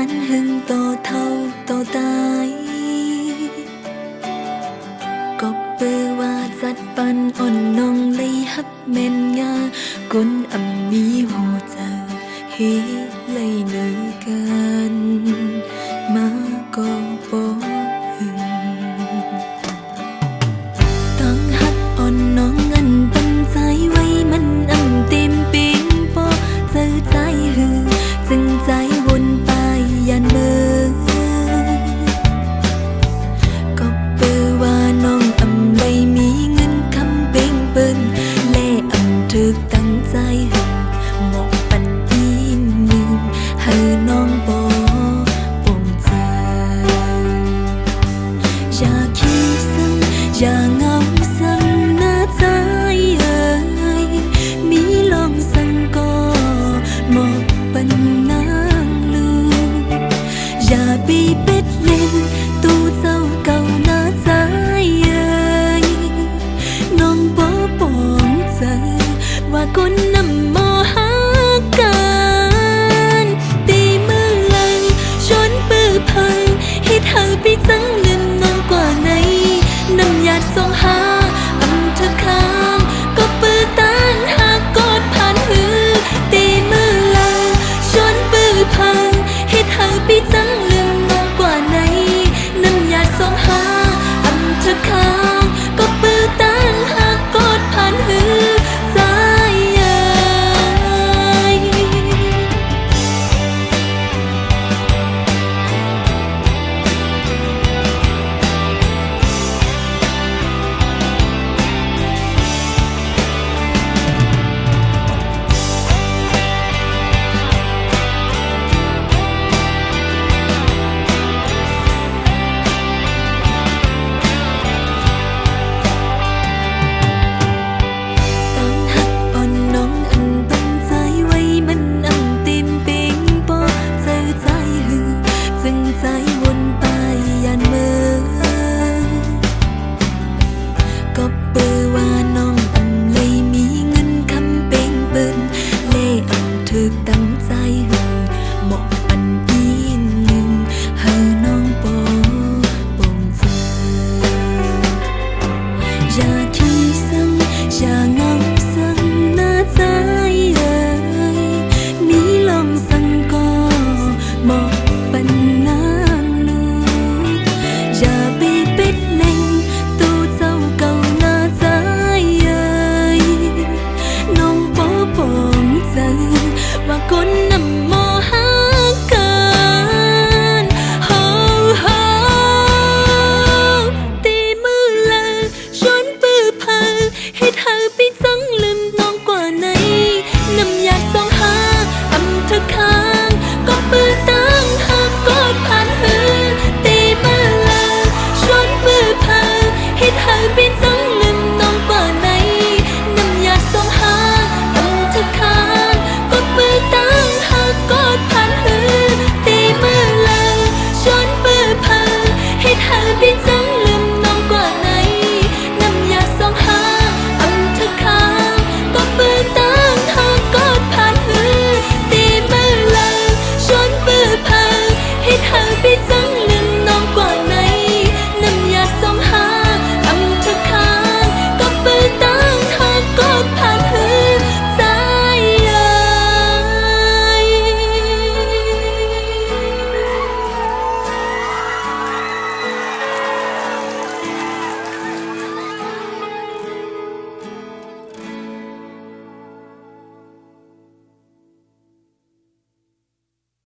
นหึงโตเท่าโตตายก็เปื้อว่าจัดปันอ่อนน้องเลยฮับเม่นงากุนอำมีหูเจอเฮเลยเนื้อกันมาก็บ่หึงต้องฮักอ่อนน้องเงินตั้งใจไว้มันอำเต็มปิงปอเจอใจหึงจึงใจวนไปยันเมื่อก็เปื้อว่าน้องอำเลยมีเงินคำเบ่งเปิ้นและอำถึกตั้งใจหึงหมอกปันอีหนึ่งให้น้องบ่ปงใจอย่าคิดซ้ำอย่าเหงาซ้ำหน้าใจเอ่ยมีลองสั่งก็หมอกปันนางลูกอย่าบีเป็ดเล่นตู้เจ้าเก่าหน้าใจเอ่ยน้องบ่ปองใจว่าคนนำมอหากันตีมือแรงชนปื้อพังให้เธอไปจังลืมน้องกว่าไหนน้ำยาส่งหาอำเธอค้างก็ปื้อต้านหากกอดผ่านหือตีมือแรงชนปื้อพังให้เธอไปจังลืมน้องกว่าไหนน้ำยาส่งหาอำเธอค้างก็ปื้อต้านหากกอดผ่านหือใจเอ่ย ต้องหักอ่อนน้องอันตั้งใจไว้มันอันเต็มปิงปอเจอใจหึงจึงใจวนไปยันเมื่อก็เปื้อว่าน้องอันเลยมีเงินคำเป็นเปิ้นเล่อันถึกตั้งใจหึงหมอกปันอีหนึ่งให้น้องปอปงใจอย่า